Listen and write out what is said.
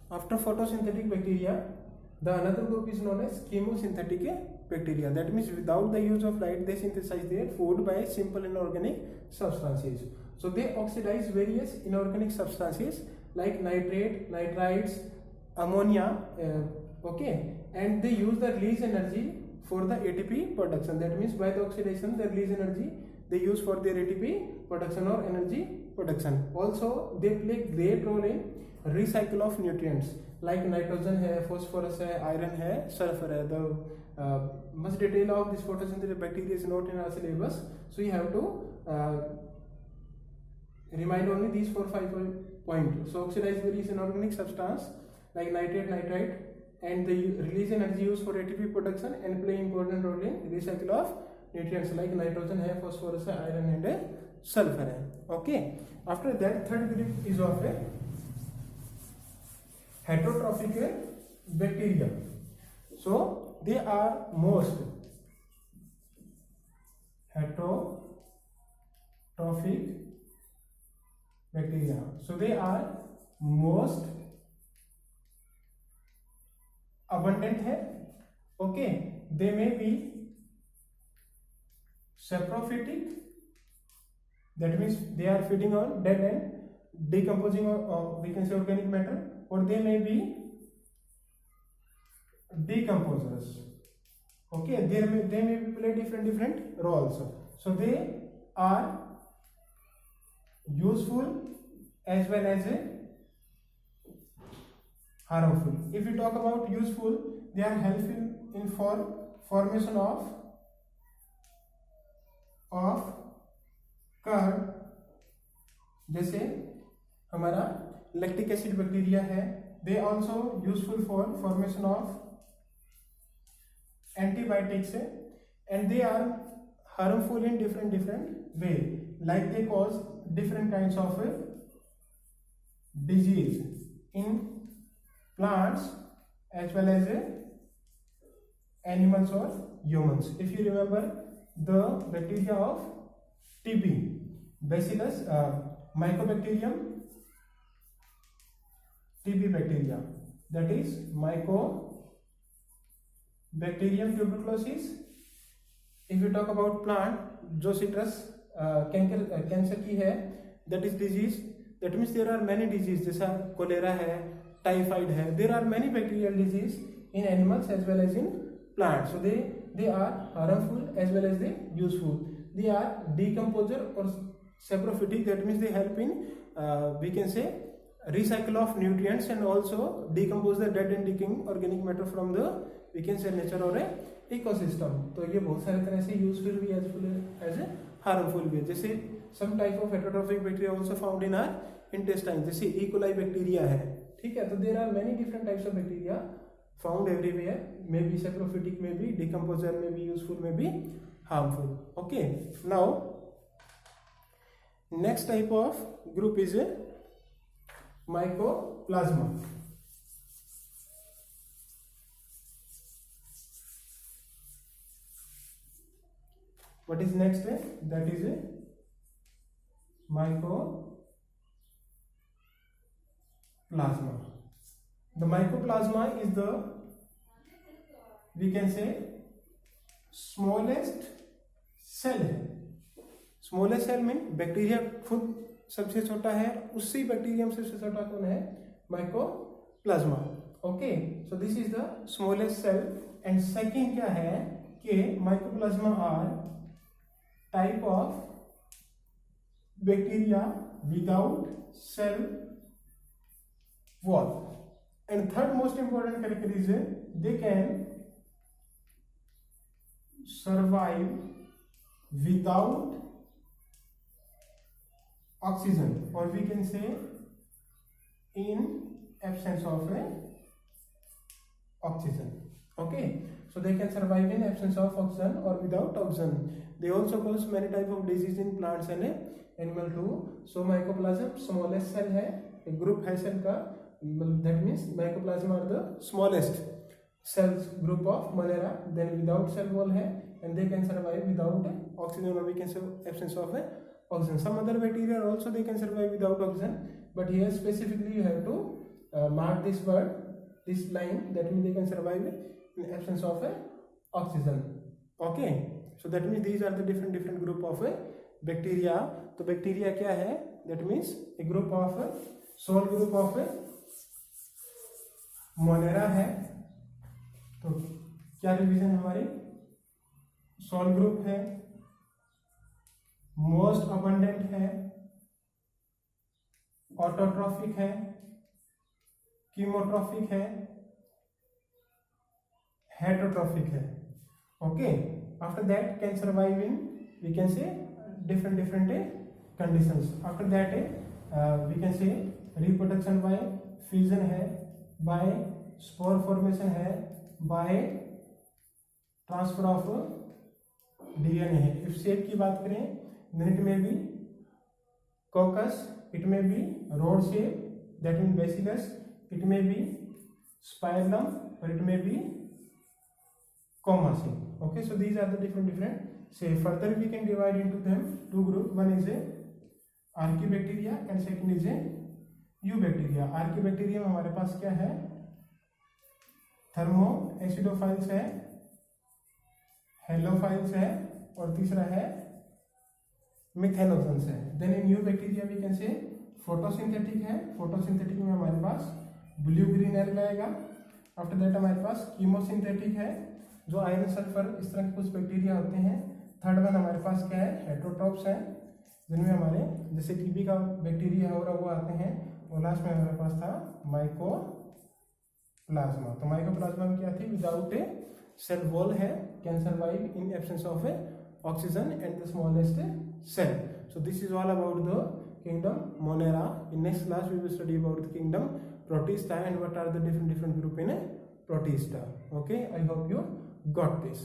After photosynthetic bacteria, the another group is known as chemosynthetic bacteria. That means without the use of light, they synthesize their food by simple inorganic substances. So they oxidize various inorganic substances like nitrate, nitrites, ammonia, okay, and they use the release energy for the ATP production. That means by the oxidation, the release energy they use for their ATP production or energy production. Also, they play great role in recycle of nutrients like nitrogen है, phosphorus है, iron है, sulfur है. The much detail of this photosynthetic bacteria is not in our syllabus, so you have to remind only these 4-5 points. So oxidize various inorganic substance like nitrate, nitrite, and the release energy used for ATP production and play important role in recycle of nutrients like nitrogen है, phosphorus है, iron and sulfur है. Okay. After that, third group is of a heterotrophic bacteria. So they are most heterotrophic bacteria. So they are most abundant है. Okay, they may be saprophytic. That means they are feeding on dead and decomposing, or we can say organic matter, or they may be decomposers. Okay, they may play different roles. So they are useful as well as harmful. If we talk about useful, they are helpful in formation of curd. जैसे हमारा lactic acid bacteria है. They also useful for formation of antibiotics and they are harmful in different वे, like they cause different kinds of disease in plants as well as animals or humans. If you remember the bacteria of TB, Bacillus mycobacterium TB bacteria, that is Mycobacterium tuberculosis. If you talk about plant, जो citrus cancer की है, that is disease. That means there are many disease, जैसा cholera है, typhoid है. There are many bacterial disease in animals as well as in plants. So they are harmful as well as they useful. They are decomposer or saprophytic. That means they help in we can say recycle of nutrients and also decompose the dead and decaying organic matter from the we can say nature or ecosystem. तो ये बहुत सारे तरह से useful भी as a harmful भी. जैसे some type of heterotrophic bacteria also found in our intestine, जैसे E. coli bacteria है. ठीक है, तो there are many different types of bacteria found everywhere. May be saprophytic, may be decomposer, may be useful, may be harmful. Okay, now next type of group is a mycoplasma. What is next? That is a mycoplasma. The mycoplasma is the we can say smallest cell है. Smallest cell में bacteria खुद सबसे छोटा है, उससे bacterium सबसे छोटा कौन है? Mycoplasma. Okay, so this is the smallest cell. And second क्या है कि mycoplasma are type of bacteria without cell wall. And third most important character is they can survive without oxygen, or we can say in absence of oxygen. Okay, so they can survive in absence of oxygen or without oxygen. They also cause many type of disease in plants and animal too. So mycoplasm smallest cell है, एक group है cell का. That means mycoplasma are the smallest cells group of Monera. Then without cell wall है, and they can survive without oxygen, or we can say absence of oxygen. Some other bacteria also they can survive without oxygen, but here specifically you have to mark this word, this line, that means they can survive in absence of oxygen. Okay, so that means these are the different group of bacteria. तो bacteria क्या है? That means a group of sole group of monera है. तो क्या revision हमारी? Sole group है, most abundant है, autotrophic है, कीमोट्रॉफिक है, हेटरोट्रॉफिक है. Okay, after that can survive in, we can say different conditions. After that we can say reproduction by fusion है, by spore formation है, by transfer of DNA है. if shape की बात करें then it may be coccus, it may be rod shape, that means bacillus, it may be spirillum, or it may be comma shape. Okay, so these are the different say. Further we can divide into them two group. One is a archaebacteria and second is a eubacteria. Archaebacteria में हमारे पास क्या है? Thermo acidophiles है, halophiles है, और तीसरा है methanogens है. Then in eubacteria we can say photosynthetic है. फोटोसिंथेटिक में हमारे पास ब्लू ग्रीन एल्गा आएगा. आफ्टर दैट हमारे पास कीमोसिंथेटिक है, जो आयरन सल्फर इस तरह के कुछ बैक्टीरिया होते हैं. थर्ड वन हमारे पास क्या है? हेटरोट्रॉप्स है, जिनमें हमारे जैसे टीबी का बैक्टीरिया और वो आते हैं. और लास्ट में हमारे पास था माइकोप्लाज्मा. तो माइकोप्लाज्मा में क्या थी? विदाउट ए सेल वॉल है, can survive in absence of a oxygen and the smallest cell. So this is all about the kingdom monera. In next class we will study about the kingdom protista and what are the different group in a protista. Okay, I hope you got this.